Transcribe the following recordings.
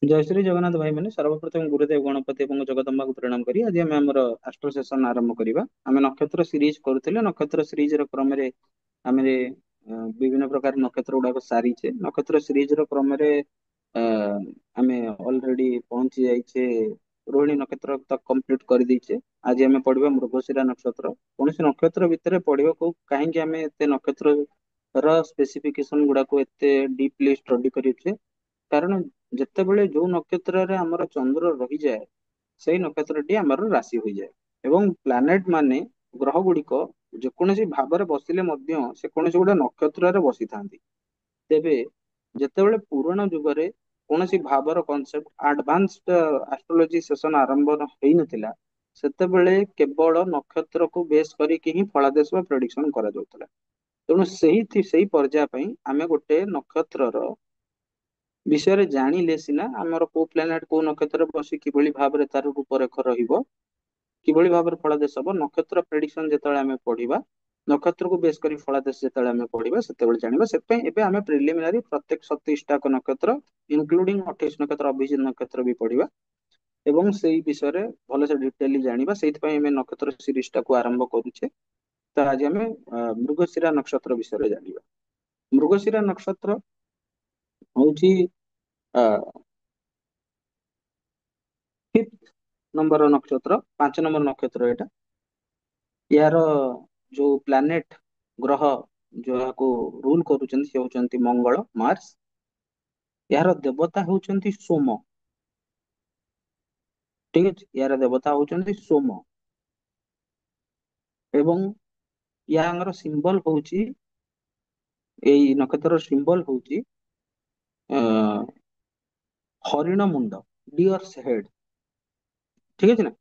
ଜୟ ଶ୍ରୀ ଜଗନ୍ନାଥ ଭାଇ ମାନେ ସର୍ବପ୍ରଥମ ଗୁରୁଦେବ ଗଣପତି ଏବଂ ଜଗଦମ୍ବାକୁ ପ୍ରଣାମ କରି ଆଜି ଆମେ ଆମର ଆଷ୍ଟ୍ରୋ ସେସନ ଆରମ୍ଭ କରିବା। ଆମେ ନକ୍ଷତ୍ର ସିରିଜ କରୁଥିଲେ। ନକ୍ଷତ୍ର ସିରିଜ ର କ୍ରମରେ ଆମେ ବିଭିନ୍ନ ପ୍ରକାର ନକ୍ଷତ୍ର ଗୁଡାକ ସାରିଛେ। ନକ୍ଷତ୍ର ସିରିଜ ର କ୍ରମରେ ଅ, ଆମେ ଅଲରେଡି ପହଞ୍ଚି ଯାଇଛେ ରୋହିଣୀ ନକ୍ଷତ୍ର ତକ କମ୍ପ୍ଲିଟ କରିଦେଇଛେ। ଆଜି ଆମେ ପଢିବା ମୃଗଶିରା ନକ୍ଷତ୍ର। କୌଣସି ନକ୍ଷତ୍ର ଭିତରେ ପଢିବାକୁ କାହିଁକି ଆମେ ଏତେ ନକ୍ଷତ୍ର ର ସ୍ପେସିଫିକେସନ ଗୁଡାକୁ ଏତେ ଡିପଲି ଷ୍ଟଡି କରିଛେ, କାରଣ ଯେତେବେଳେ ଯୋଉ ନକ୍ଷତ୍ରରେ ଆମର ଚନ୍ଦ୍ର ରହିଯାଏ ସେଇ ନକ୍ଷତ୍ରଟି ଆମର ରାଶି ହୋଇଯାଏ ଏବଂ ପ୍ଲାନେଟ ମାନେ ଗ୍ରହ ଗୁଡିକ ଯେକୌଣସି ଭାବରେ ବସିଲେ ମଧ୍ୟ ସେ କୌଣସି ଗୋଟେ ନକ୍ଷତ୍ରରେ ବସିଥାନ୍ତି। ତେବେ ଯେତେବେଳେ ପୁରୁଣା ଯୁଗରେ କୌଣସି ଭାବର କନସେପ୍ଟ ଆଡଭାନ୍ସଡ ଆଷ୍ଟ୍ରୋଲୋଜି ସେସନ ଆରମ୍ଭ ହେଇନଥିଲା, ସେତେବେଳେ କେବଳ ନକ୍ଷତ୍ରକୁ ବେଶ କରିକି ହିଁ ଫଳାଦେଶ ବା ପ୍ରେଡିକ୍ସନ କରାଯାଉଥିଲା। ତେଣୁ ସେଇ ପର୍ଯ୍ୟାୟ ପାଇଁ ଆମେ ଗୋଟେ ନକ୍ଷତ୍ରର ବିଷୟରେ ଜାଣିଲେ ସିନା ଆମର କୋଉ ପ୍ଲାନେଟ କୋଉ ନକ୍ଷତ୍ର ବସି କିଭଳି ଭାବରେ ତାର ରୂପରେଖ ରହିବ, କିଭଳି ଭାବରେ ଫଳାଦେଶ ହବ। ନକ୍ଷତ୍ର ପ୍ରେଡିକ୍ସନ ଯେତେବେଳେ ଆମେ ପଢିବା, ନକ୍ଷତ୍ରକୁ ବେଶ କରି ଫଳାଦେଶ ଯେତେବେଳେ ଆମେ ପଢିବା, ସେତେବେଳେ ଜାଣିବା। ସେଥିପାଇଁ ଏବେ ଆମେ ପ୍ରିଲିମିନାରୀ ପ୍ରତ୍ୟେକ 27ଟା ନକ୍ଷତ୍ର ଇନକ୍ଲୁଡିଂ 28 ନକ୍ଷତ୍ର ଅଭିଜିତ ନକ୍ଷତ୍ର ବି ପଢିବା ଏବଂ ସେଇ ବିଷୟରେ ଭଲସେ ଡିଟେଲି ଜାଣିବା। ସେଇଥିପାଇଁ ଆମେ ନକ୍ଷତ୍ର ସିରିଜ ଟାକୁ ଆରମ୍ଭ କରୁଛେ। ତ ଆଜି ଆମେ ମୃଗଶିରା ନକ୍ଷତ୍ର ବିଷୟରେ ଜାଣିବା। ମୃଗଶିରା ନକ୍ଷତ୍ର ହଉଛି ଫିଫ୍ଥ ନମ୍ବର ନକ୍ଷତ୍ର, 5 ନମ୍ବର ନକ୍ଷତ୍ର ଏଇଟା। ଏହାର ଯୋଉ ପ୍ଲାନେଟ ଗ୍ରହ ଯାହାକୁ ରୁଲ କରୁଛନ୍ତି ସେ ହଉଛନ୍ତି ମଙ୍ଗଳ, ମାର୍ସ। ଏହାର ଦେବତା ହଉଛନ୍ତି ସୋମ। ଠିକ ଅଛି, ଏହାର ଦେବତା ହଉଛନ୍ତି ସୋମ ଏବଂ ୟାଙ୍କର ସିମ୍ବଲ ହଉଛି, ଏଇ ନକ୍ଷତ୍ରର ସିମ୍ବଲ ହଉଛି ହରିଣ ମୁଣ୍ଡ, ଡିଅର୍ସ ହେଡ୍। ଠିକ ଅଛି ନା।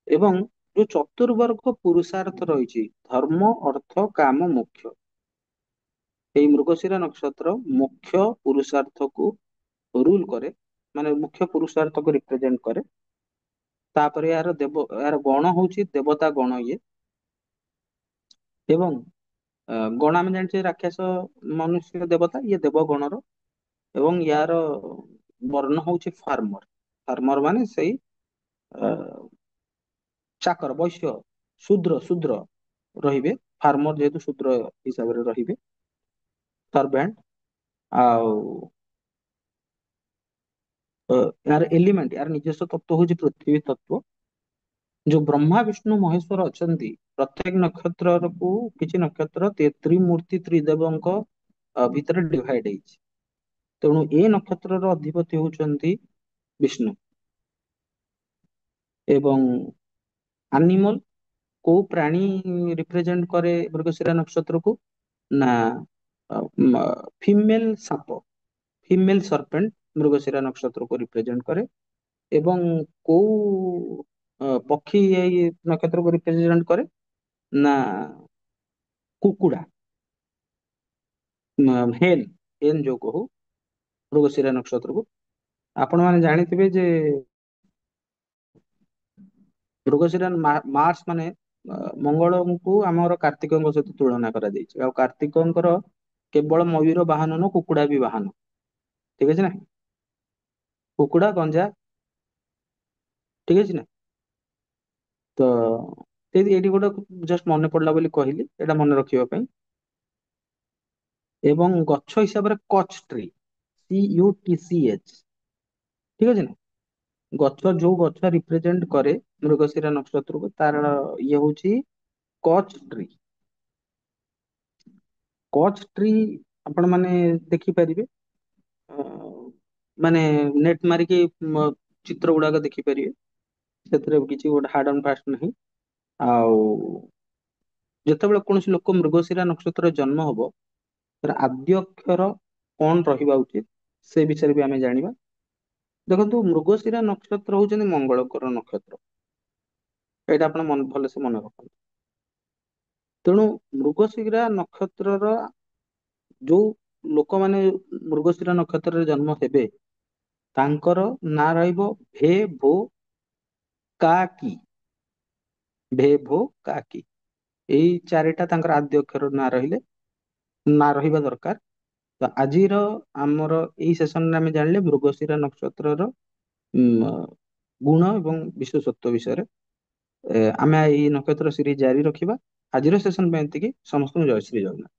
ଏବଂ ଯୋଉ ଚତୁର୍ବର୍ଗ ପୁରୁଷାର୍ଥ ରହିଛି ଧର୍ମ, ଅର୍ଥ, କାମ, ମୋକ୍ଷ, ଏଇ ମୃଗଶିରା ନକ୍ଷତ୍ର ମୁଖ୍ୟ ପୁରୁଷାର୍ଥକୁ ରୁଲ କରେ, ମାନେ ମୁଖ୍ୟ ପୁରୁଷାର୍ଥକୁ ରିପ୍ରେଜେଣ୍ଟ କରେ। ତାପରେ ଏହାର ଗଣ ହଉଛି ଦେବତା ଗଣ ଇଏ। ଏବଂ ଗଣ ଆମେ ଜାଣିଛେ ରାକ୍ଷସ, ମନୁଷ୍ୟ, ଦେବତା, ଇଏ ଦେବଗଣର। ଏବଂ ୟାର ବର୍ଣ୍ଣ ହଉଛି ଫାର୍ମର। ଫାର୍ମର ମାନେ ସେଇ ଅ, ଚାକର, ବୈଶ୍ୟ, ଶୂଦ୍ର ଶୂଦ୍ର ରହିବେ। ଫାର୍ମର ଯେହେତୁ ଶୂଦ୍ର ହିସାବରେ ରହିବେ, ସର୍ଭେଣ୍ଟ। ଆଉ ଏହାର ଏଲିମେଣ୍ଟ, ଏହାର ନିଜସ୍ୱ ତତ୍ଵ ହଉଛି ପୃଥିବୀ ତତ୍ଵ। ଯୋଉ ବ୍ରହ୍ମା, ବିଷ୍ଣୁ, ମହେଶ୍ଵର ଅଛନ୍ତି, ପ୍ରତ୍ୟେକ ନକ୍ଷତ୍ରକୁ କିଛି ନକ୍ଷତ୍ର ତ୍ରିମୂର୍ତ୍ତି ତ୍ରିଦେବଙ୍କ ଭିତରେ ଡିଭାଇଡ ହେଇଛି। ତେଣୁ ଏ ନକ୍ଷତ୍ରର ଅଧିପତି ହଉଛନ୍ତି ବିଷ୍ଣୁ। ଏବଂ ଆନିମଲ, କୋଉ ପ୍ରାଣୀ ରିପ୍ରେଜେଣ୍ଟ କରେ ମୃଗଶିରା ନକ୍ଷତ୍ରକୁ? ନା ଫିମେଲ ସାପ, ଫିମେଲ ସର୍ପେଣ୍ଟ ମୃଗଶିରା ନକ୍ଷତ୍ରକୁ ରିପ୍ରେଜେଣ୍ଟ କରେ। ଏବଂ କୋଉ ପକ୍ଷୀ ଏଇ ନକ୍ଷତ୍ରକୁ ରିପ୍ରେଜେଣ୍ଟ କରେ? ନା କୁକୁଡ଼ା, ହେନ୍, ହେନ୍ ଯୋଉ କହୁ ମୃଗଶିରା ନକ୍ଷତ୍ରକୁ। ଆପଣ ମାନେ ଜାଣିଥିବେ ଯେ ମୃଗଶିରା ମାର୍ସ ମାନେ ମଙ୍ଗଳଙ୍କୁ ଆମର କାର୍ତ୍ତିକଙ୍କ ସହିତ ତୁଳନା କରାଯାଇଛି। ଆଉ କାର୍ତ୍ତିକଙ୍କର କେବଳ ମୟୂର ବାହନ ନୁହଁ, କୁକୁଡ଼ା ବି ବାହନ। ଠିକ ଅଛି ନା। କୁକୁଡ଼ା, ଗଞ୍ଜା, ଠିକ ଅଛି ନା। ତ ଏଇଠି ଗୋଟେ ଜଷ୍ଟ ମନେ ପଡିଲା ବୋଲି କହିଲି, ଏଇଟା ମନେ ରଖିବା ପାଇଁ। ଏବଂ ଗଛ ହିସାବରେ କଚ୍ ଟ୍ରି, CUTCH, ଠିକ ଅଛି ନା। ଗଛ, ଯୋଉ ଗଛ ରିପ୍ରେଜେଣ୍ଟ କରେ ମୃଗଶିରା ନକ୍ଷତ୍ରକୁ, ତାର ଇଏ ହଉଛି କଚ୍ ଟ୍ରି। କଚ୍ ଟ୍ରି ଆପଣ ମାନେ ଦେଖିପାରିବେ, ଅ, ମାନେ ନେଟ ମାରିକି ଚିତ୍ର ଗୁଡାକ ଦେଖିପାରିବେ। ସେଥିରେ କିଛି ଗୋଟେ ହାର୍ଡ ଆଣ୍ଡ ଫାଷ୍ଟ ନାହିଁ। ଆଉ ଯେତେବେଳେ କୌଣସି ଲୋକ ମୃଗଶିରା ନକ୍ଷତ୍ରରେ ଜନ୍ମ ହବ, ତାର ଆଦ୍ୟ ଅକ୍ଷର କଣ ରହିବା ଉଚିତ ସେ ବିଷୟରେ ବି ଆମେ ଜାଣିବା। ଦେଖନ୍ତୁ, ମୃଗଶିରା ନକ୍ଷତ୍ର ହଉଛନ୍ତି ମଙ୍ଗଳଙ୍କର ନକ୍ଷତ୍ର। ଏଇଟା ଆପଣ ଭଲସେ ମନେ ରଖନ୍ତୁ। ତେଣୁ ମୃଗଶିରା ନକ୍ଷତ୍ରର ଯୋଉ ଲୋକମାନେ ମୃଗଶିରା ନକ୍ଷତ୍ରରେ ଜନ୍ମ ହେବେ, ତାଙ୍କର ନାଁ ରହିବ ଭେ, ଭୋ, କା, କି। ଭେ, ଭୋ, କା, କି। ଏଇ ଚାରିଟା ତାଙ୍କର ଆଦ୍ୟ ଅକ୍ଷର ନାଁ ରହିବା ଦରକାର। ତ ଆଜିର ଆମର ଏଇ ସେସନରେ ଆମେ ଜାଣିଲେ ମୃଗଶିରା ନକ୍ଷତ୍ରର ଉଁ, ଗୁଣ ଏବଂ ବିଶେଷତ୍ୱ ବିଷୟରେ। ଆମେ ଏଇ ନକ୍ଷତ୍ର ସିରିଜ ଜାରି ରଖିବା। ଆଜିର ସେସନ ପାଇଁ ଏତିକି। ସମସ୍ତଙ୍କୁ ଜୟ ଶ୍ରୀ ଜଗନ୍ନାଥ।